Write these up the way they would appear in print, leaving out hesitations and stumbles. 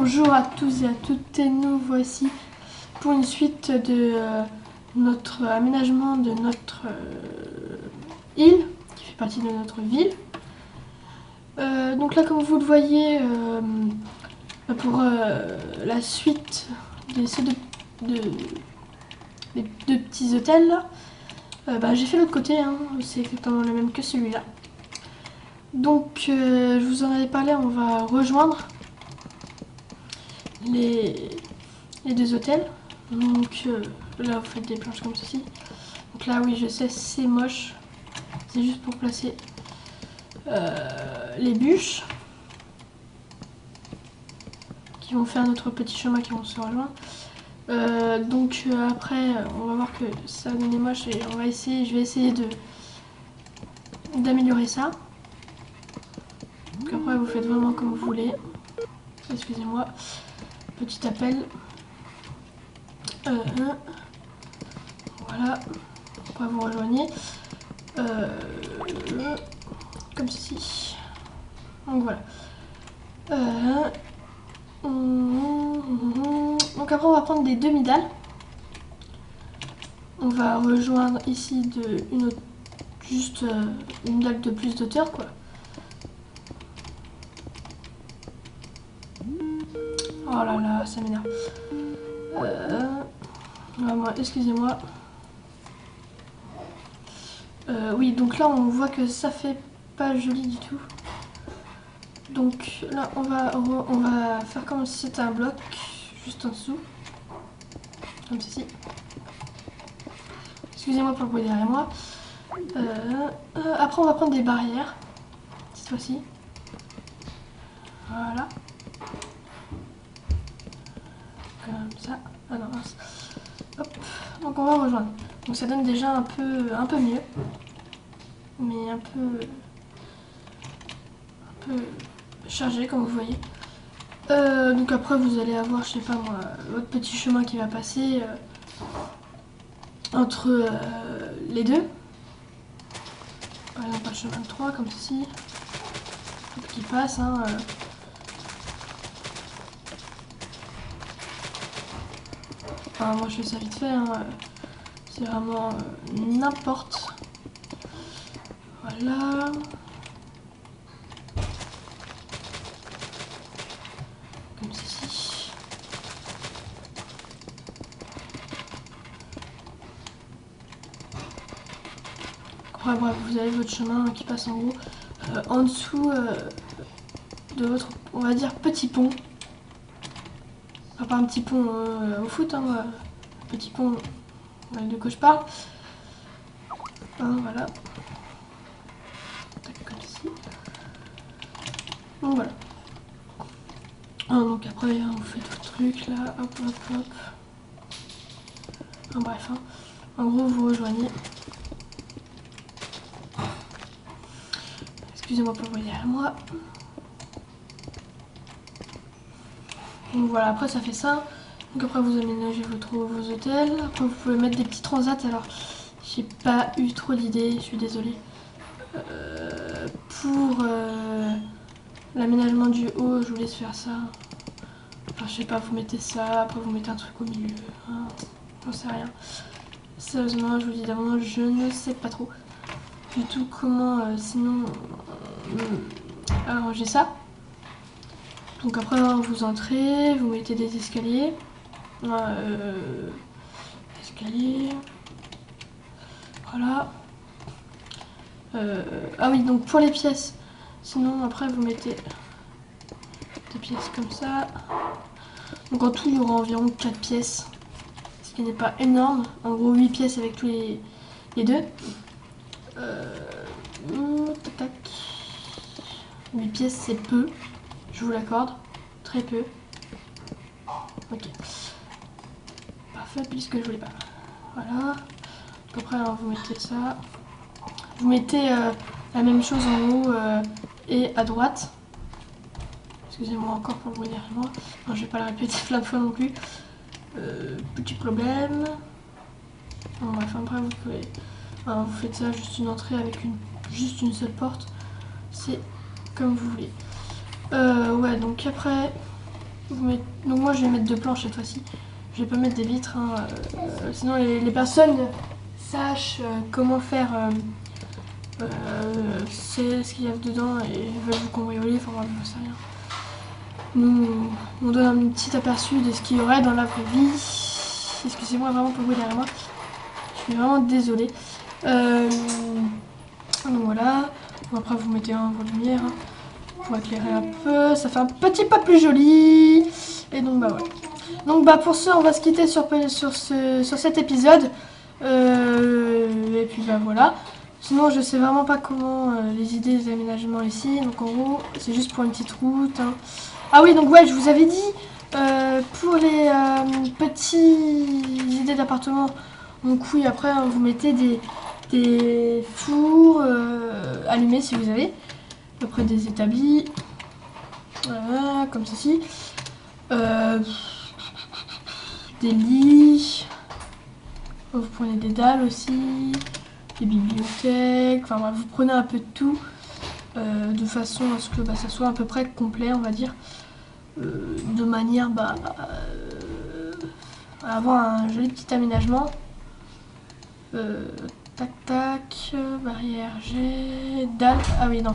Bonjour à tous et à toutes, et nous voici pour une suite de notre aménagement de notre île qui fait partie de notre ville. Donc là, comme vous le voyez, pour la suite des deux petits hôtels là, j'ai fait l'autre côté, hein, c'est exactement le même que celui-là. Donc je vous en avais parlé, on va rejoindre les deux hôtels. Donc là vous faites des planches comme ceci. Donc là oui je sais c'est moche. C'est juste pour placer les bûches qui vont faire notre petit chemin qui vont se rejoindre. Donc après on va voir que ça va donner moche et je vais essayer d'améliorer ça. Donc après vous faites vraiment comme vous voulez. Excusez-moi, petit appel. Voilà, après vous rejoignez comme ceci. Donc voilà. Donc après on va prendre des demi-dalles. On va rejoindre ici juste une dalle de plus d'auteur quoi. Oh là là, ça m'énerve. Excusez-moi. Oui, donc là on voit que ça fait pas joli du tout. Donc là on va faire comme si c'était un bloc juste en dessous. Comme ceci. Excusez-moi pour le bruit derrière moi. Après on va prendre des barrières. Cette fois-ci. Voilà. Comme ça. Ah non, mince. Hop. Donc on va rejoindre. Donc ça donne déjà un peu mieux. Mais un peu chargé comme vous voyez. Donc après vous allez avoir, je sais pas moi, votre petit chemin qui va passer entre les deux. Par exemple un chemin de 3 comme ceci. Qui passe. Hein, Enfin, moi je fais ça vite fait. Hein, c'est vraiment n'importe. Voilà. Comme ceci. Après, bref, vous avez votre chemin qui passe en gros en dessous de votre, on va dire, petit pont. Enfin, pas un petit pont au foot, hein, petit pont de quoi je parle. Hein, voilà. Comme ici. Donc voilà. Donc après vous faites votre truc là, hop hop hop. Bref, hein. En gros vous rejoignez. Excusez-moi pour le bruit derrière moi. Donc voilà, après ça fait ça. Donc après vous aménagez vos hôtels. Après vous pouvez mettre des petits transats. Alors j'ai pas eu trop d'idées, je suis désolée. Pour l'aménagement du haut, je vous laisse faire ça. Enfin je sais pas, vous mettez ça, après vous mettez un truc au milieu. Hein, j'en sais rien. Sérieusement, je vous dis d'avant, je ne sais pas trop du tout comment sinon arranger ça. Donc après vous entrez, vous mettez des escaliers. Escalier. Voilà. Ah oui, donc pour les pièces. Sinon après vous mettez des pièces comme ça. Donc en tout il y aura environ 4 pièces. Ce qui n'est pas énorme. En gros 8 pièces avec tous les deux. Tac. 8 pièces c'est peu. Je vous l'accorde. Très peu. Ok. Parfait, puisque je voulais pas. Voilà. Donc après vous mettez ça. Vous mettez la même chose en haut et à droite. Excusez-moi encore pour le bruit derrière moi. Non, je vais pas le répéter plein de fois non plus. Petit problème. Bon, bref, après vous pouvez. Vous faites ça, juste une entrée avec juste une seule porte. C'est comme vous voulez. Ouais, donc après, Donc moi je vais mettre 2 planches cette fois-ci. Je vais pas mettre des vitres, hein, sinon les personnes sachent comment faire c'est ce qu'il y a dedans et veulent vous cambrioler, enfin bref, je sais rien. Nous, on donne un petit aperçu de ce qu'il y aurait dans la vraie vie. Excusez-moi vraiment pour le bruit derrière moi. Je suis vraiment désolée. Donc voilà. Bon, après vous mettez vos lumières hein, pour éclairer un peu. Ça fait un petit peu plus joli. Et donc bah voilà. Donc bah pour ce on va se quitter sur cet épisode. Et puis bah voilà. Sinon je sais vraiment pas comment les idées des aménagements ici. Donc en gros c'est juste pour une petite route. Hein. Ah oui donc ouais je vous avais dit pour les petites idées d'appartement. Donc oui après hein, vous mettez des fours allumés si vous avez. Après des établis. Voilà comme ceci. Des lits. Vous prenez des dalles aussi. Des bibliothèques. Enfin bref, vous prenez un peu de tout. De façon à ce que ça soit à peu près complet, on va dire. De manière à avoir un joli petit aménagement. Tac tac. Barrière G. Dalle. Ah oui, non.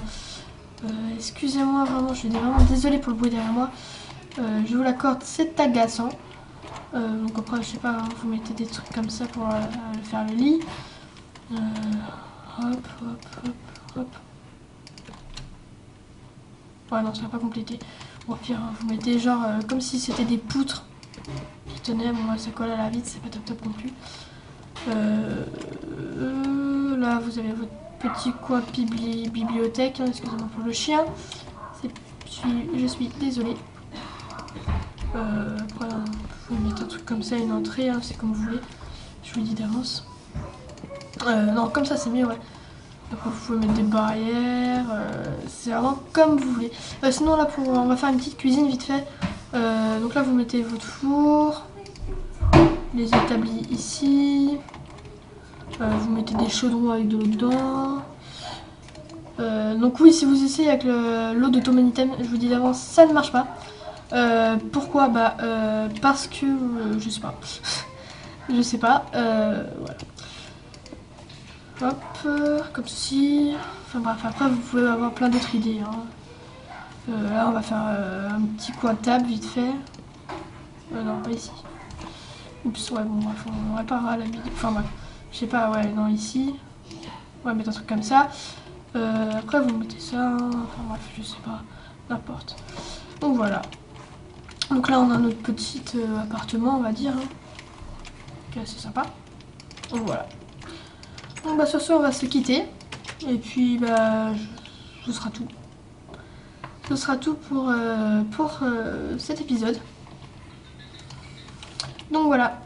Excusez-moi, vraiment, je suis vraiment désolée pour le bruit derrière moi. Je vous l'accorde, c'est agaçant. Donc après, je sais pas, hein, vous mettez des trucs comme ça pour faire le lit. Hop, hop, hop, hop. Ouais, non, ça va pas compliqué. Bon, au pire, hein, vous mettez genre comme si c'était des poutres qui tenaient. Bon, là, ça colle à la vitre, c'est pas top top non plus. Là, vous avez votre petit coin bibliothèque. Hein, excusez-moi pour le chien. Je suis désolée. Après, vous pouvez mettre un truc comme ça, une entrée, hein, c'est comme vous voulez. Je vous le dis d'avance. Non, comme ça, c'est mieux, ouais. Après, vous pouvez mettre des barrières. C'est vraiment comme vous voulez. Sinon, là, on va faire une petite cuisine vite fait. Donc là, vous mettez votre four. Les établis ici. Vous mettez des chaudrons avec de l'eau dedans. Donc oui, si vous essayez avec l'eau de Tomanitem, je vous dis d'avance, ça ne marche pas. Pourquoi parce que je sais pas. Je sais pas. Voilà. Hop, comme ceci. Enfin bref, après vous pouvez avoir plein d'autres idées. Hein. Là, on va faire un petit coin de table vite fait. Non, pas ici. Oups, ouais, bon, bref, on réparera la vidéo. Enfin bref, je sais pas, ouais, non, ici. On va mettre un truc comme ça. Après, vous mettez ça. Enfin bref, je sais pas. N'importe. Donc voilà. Donc là, on a notre petit appartement, on va dire. Hein. Qui est assez sympa. Donc voilà. Donc sur ce, on va se quitter. Et puis, ce sera tout. Ce sera tout pour cet épisode. Donc voilà.